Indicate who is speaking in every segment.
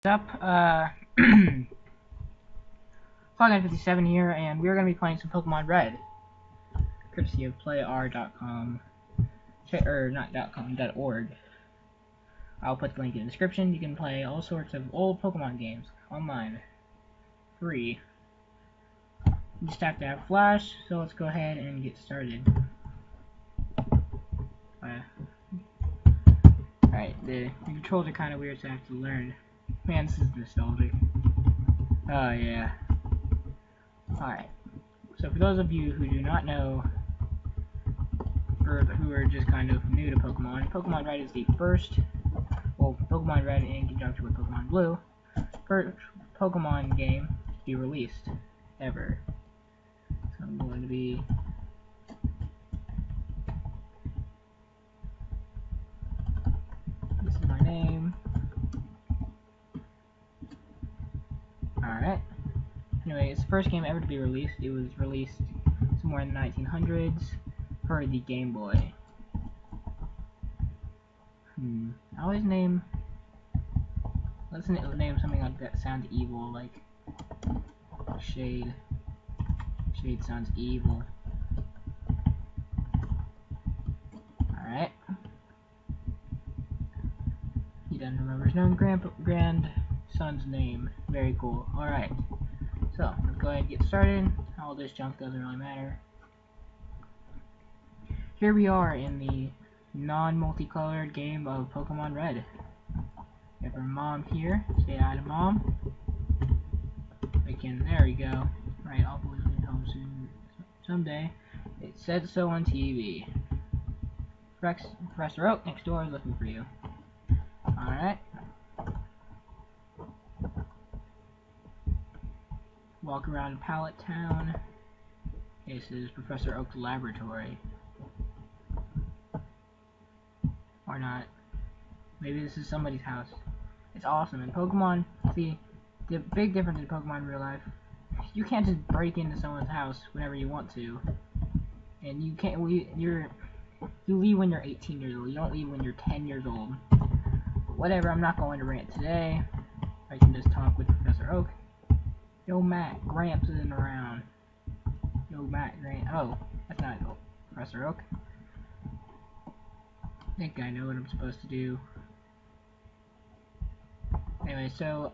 Speaker 1: Up, Cloud57 here, and we're going to be playing some Pokemon Red, courtesy of playr.com, or not .com, .org. I'll put the link in the description. You can play all sorts of old Pokemon games, online, free. You just have to have Flash, so let's go ahead and get started. Alright, the controls are kind of weird, so I have to learn. Man, this is nostalgic. Oh, yeah. Alright. So for those of you who do not know, or who are just kind of new to Pokemon, Pokemon Red is the first, well, Pokemon Red in conjunction with Pokemon Blue, first Pokemon game to be released, ever. So I'm going to be... This is my name. Alright. Anyway, it's the first game ever to be released. It was released somewhere in the 1900s for the Game Boy. I always name... Let's name something like that sounds evil, like Shade. Shade sounds evil. Alright. He doesn't remember his own grandson's name. Very cool. Alright. So, let's go ahead and get started. All this junk doesn't really matter. Here we are in the non-multicolored game of Pokemon Red. We have our mom here. Say hi to mom. There we go. Right, I'll be home soon. Someday. It said so on TV. Professor Oak next door is looking for you. Alright. Walk around Pallet Town. This is Professor Oak's laboratory. Or not. Maybe this is somebody's house. It's awesome. In Pokemon, see, the big difference in Pokemon in real life, you can't just break into someone's house whenever you want to. And you can't, you leave when you're 18 years old. You don't leave when you're 10 years old. Whatever, I'm not going to rant today. I can just talk with Professor Oak. Yo, Matt, Gramps isn't around. Yo, Matt, Gramps. Oh, that's not Professor Oak. I think I know what I'm supposed to do. Anyway, so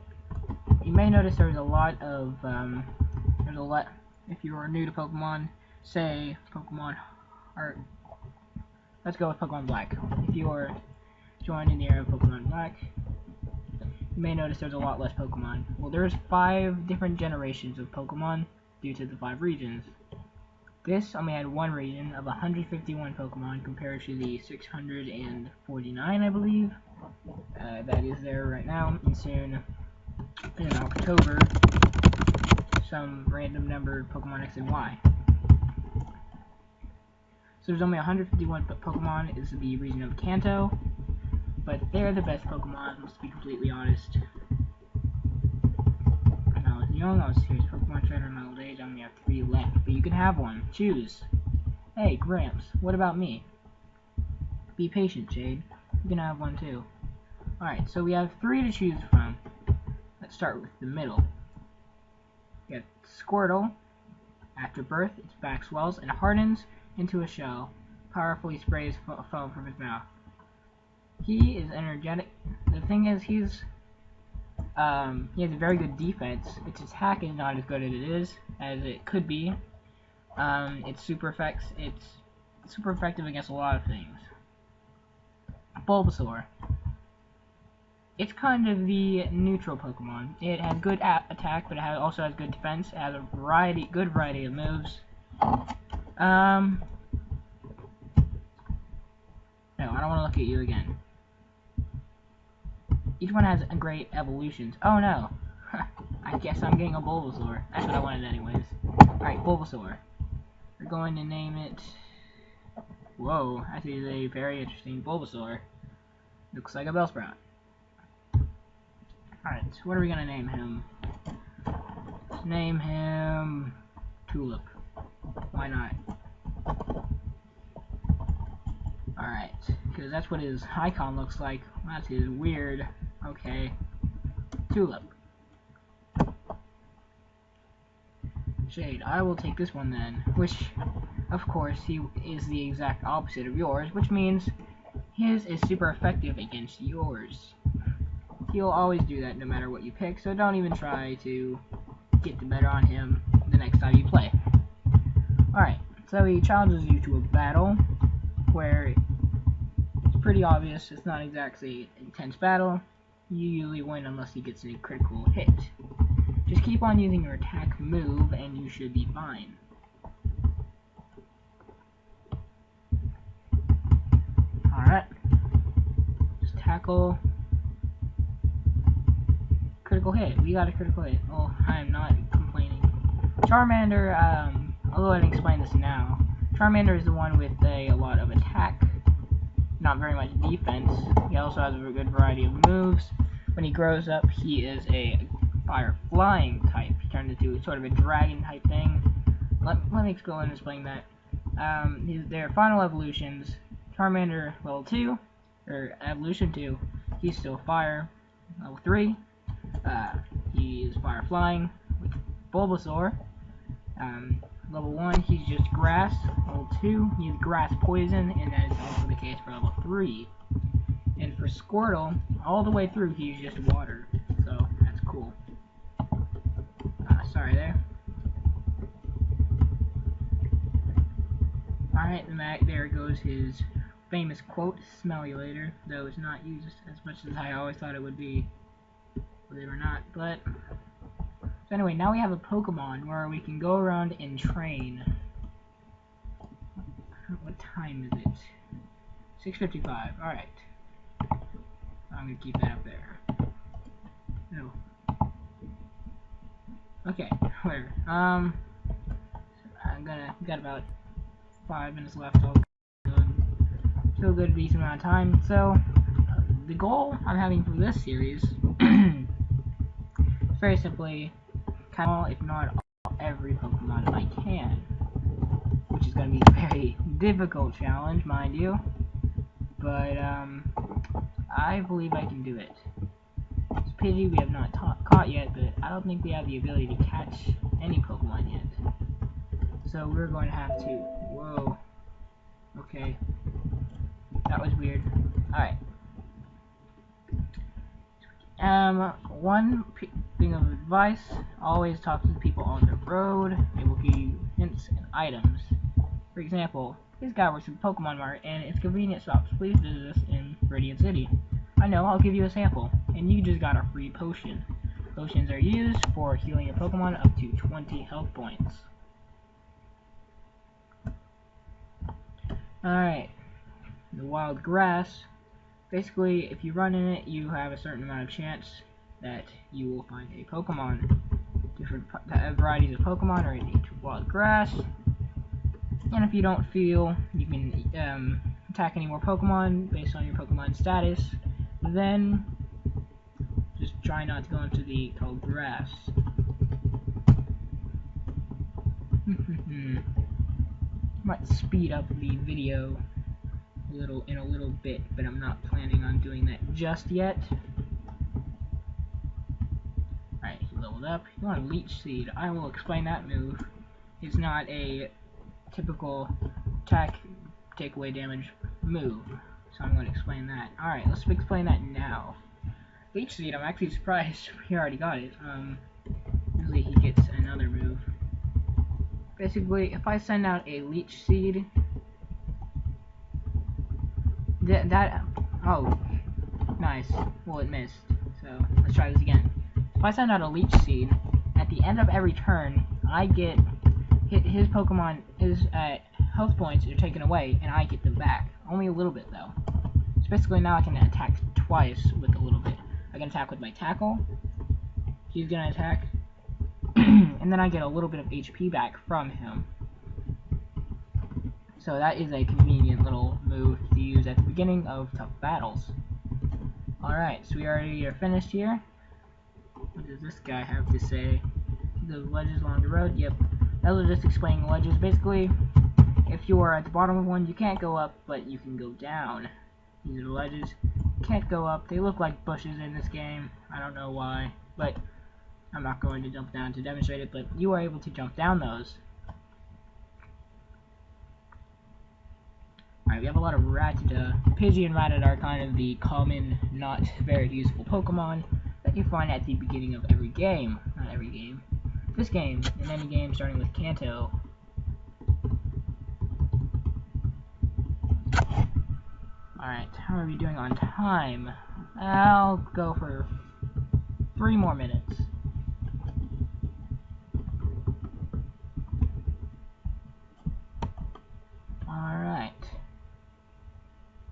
Speaker 1: you may notice there's a lot of if you are new to Pokemon, say Pokemon or let's go with Pokemon Black. If you are joined in the era of Pokemon Black, you may notice there's a lot less Pokemon. Well, there's 5 different generations of Pokemon due to the 5 regions. This only had one region of 151 Pokemon compared to the 649, I believe, that is there right now, and soon, in October, some random numbered Pokemon X and Y. So there's only 151 Pokemon is the region of Kanto, but they're the best Pokemon, let's be completely honest. When I was young, I was a serious Pokemon trainer. In my old age, I only have 3 left, but you can have one. Choose. Hey, Gramps, what about me? Be patient, Jade. You can have one too. Alright, so we have 3 to choose from. Let's start with the middle. We have Squirtle. After birth, its back swells and hardens into a shell. Powerfully sprays foam from his mouth. He is energetic. The thing is, he has a very good defense. Its attack is not as good as it could be. It's super effective against a lot of things. Bulbasaur. It's kind of the neutral Pokemon. It has good attack, but it also has good defense. It has a good variety of moves. No, I don't want to look at you again. Each one has great evolutions. Oh no! I guess I'm getting a Bulbasaur. That's what I wanted anyways. Alright, Bulbasaur. We're going to name it... Whoa, that is a very interesting Bulbasaur. Looks like a Bellsprout. Alright, so what are we going to name him? Let's name him... Tulip. Why not? Alright, because that's what his icon looks like. That is weird. Okay. Tulip. Jade, I will take this one then. Which, of course, he is the exact opposite of yours, which means his is super effective against yours. He'll always do that no matter what you pick, so don't even try to get the better on him the next time you play. Alright, so he challenges you to a battle where it's pretty obvious it's not exactly an intense battle. You usually win unless he gets a critical hit. Just keep on using your attack move and you should be fine. Alright. Just tackle. Critical hit. We got a critical hit. Oh, I am not complaining. Charmander, I'll go ahead and explain this now. Charmander is the one with a lot of attack, not very much defense. He also has a good variety of moves. When he grows up, he is a fire flying type. He turns into sort of a dragon type thing. Let me go and explain that. Their final evolutions, Charmander level 2, or evolution 2, he's still fire. Level 3, he is fire flying with Bulbasaur. Level 1, he's just grass. Level 2, he's grass poison, and that is also the case for level 3. And for Squirtle, all the way through, he's just water. So, that's cool. Sorry there. Alright, there goes his famous quote, "Smell you later," though it's not used as much as I always thought it would be. Believe it or not, but... So anyway, now we have a Pokemon where we can go around and train. What time is it? 6:55. Alright. I'm gonna keep that up there. No. Okay, whatever. We got about 5 minutes left. All good. Still a good decent amount of time. So, the goal I'm having for this series is very simply catch, if not every Pokemon I can, which is going to be a very difficult challenge, mind you. But I believe I can do it. It's a pity we have not caught yet, but I don't think we have the ability to catch any Pokemon yet. So we're going to have to... Whoa. Okay. That was weird. Alright. One thing of advice, always talk to the people on the road. They will give you hints and items. For example, this guy works at Pokémon Mart, and it's convenient shops. Please visit us in Radiant City. I know, I'll give you a sample. And you just got a free potion. Potions are used for healing your Pokemon up to 20 health points. Alright. The wild grass. Basically, if you run in it, you have a certain amount of chance that you will find a Pokemon. Different varieties of Pokemon are in each wild grass. And if you don't feel you can attack any more Pokemon based on your Pokemon status, then just try not to go into the tall grass. Might speed up the video in a little bit, but I'm not planning on doing that just yet. Alright, he leveled up. You want a Leech Seed. I will explain that move. It's not a typical attack, take away damage move, so I'm going to explain that. Alright, let's explain that now. Leech Seed, I'm actually surprised he already got it. Usually he gets another move. Basically, if I send out a Leech Seed, oh, nice. Well, it missed. So let's try this again. If I send out a Leech Seed, at the end of every turn, I get his Pokemon. His health points are taken away, and I get them back. Only a little bit though. So basically, now I can attack twice with a little bit. I can attack with my Tackle. He's gonna attack, and then I get a little bit of HP back from him. So that is a convenient little move to use at the beginning of tough battles. Alright, so we already are finished here. What does this guy have to say? The ledges along the road? Yep. That was just explaining ledges. Basically, if you are at the bottom of one, you can't go up, but you can go down. These are the ledges. can't go up. They look like bushes in this game. I don't know why, but I'm not going to jump down to demonstrate it, but you are able to jump down those. Alright, we have a lot of Rattata. Pidgey and Rattata are kind of the common, not very useful Pokemon that you find at the beginning of every game. Not every game. This game, and any game starting with Kanto. Alright, how are we doing on time? I'll go for 3 more minutes. Alright.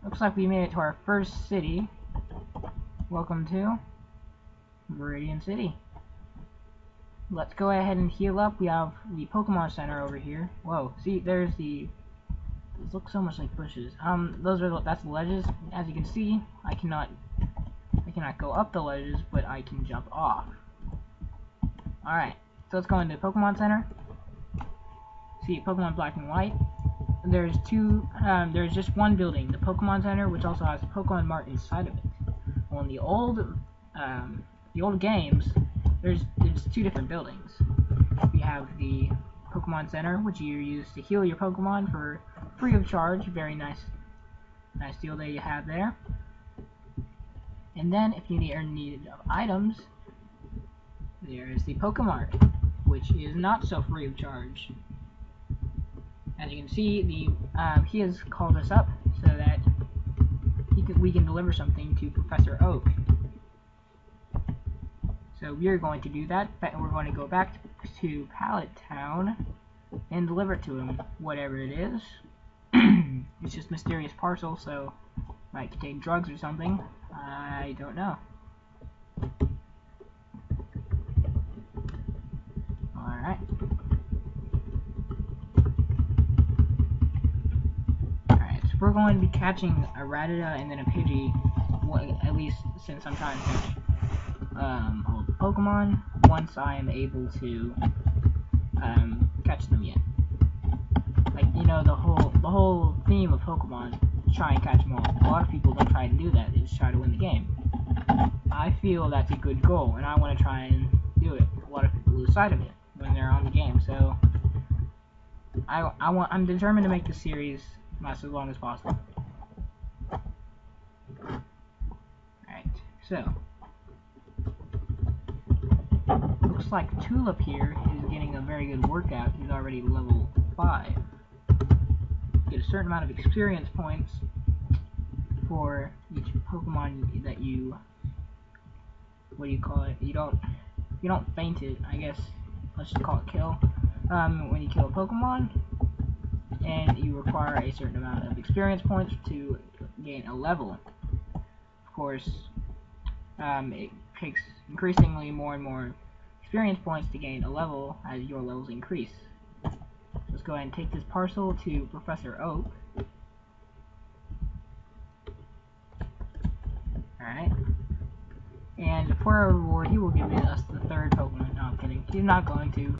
Speaker 1: Looks like we made it to our first city. Welcome to Meridian City. Let's go ahead and heal up. We have the Pokemon Center over here. Whoa, see, there's the... These look so much like bushes. That's the ledges. As you can see, I cannot go up the ledges, but I can jump off. Alright, so let's go into Pokemon Center. See, Pokemon Black and White. There's just one building, the Pokemon Center, which also has Pokemon Mart inside of it. Well, in the old games, there's 2 different buildings. We have the Pokemon Center, which you use to heal your Pokemon for free of charge. Very nice deal that you have there. And then, if you are in need of items, there is the Pokemart, which is not so free of charge. As you can see, he has called us up so that we can deliver something to Professor Oak. So we are going to do that, and we're going to go back to Pallet Town and deliver it to him, whatever it is. It's just mysterious parcel, so might contain drugs or something. I don't know. Alright. Alright, so we're going to be catching a Rattata and then a Pidgey, at least since I'm trying to catch all the Pokemon, once I am able to catch them yet. Like, you know, the whole theme of Pokemon, try and catch them all. A lot of people don't try and do that, they just try to win the game. I feel that's a good goal, and I want to try and do it. A lot of people lose sight of it when they're on the game, so I'm determined to make the series last as long as possible. Alright, so looks like Tulip here is getting a very good workout. He's already level 5. Get a certain amount of experience points for each Pokemon that you, what do you call it? You don't faint it, I guess. Let's just call it kill. When you kill a Pokemon, and you require a certain amount of experience points to gain a level. Of course, it takes increasingly more and more experience points to gain a level as your levels increase. Let's go ahead and take this parcel to Professor Oak. Alright. And for our reward, he will give us the 3rd Pokemon. No, I'm kidding. He's not going to.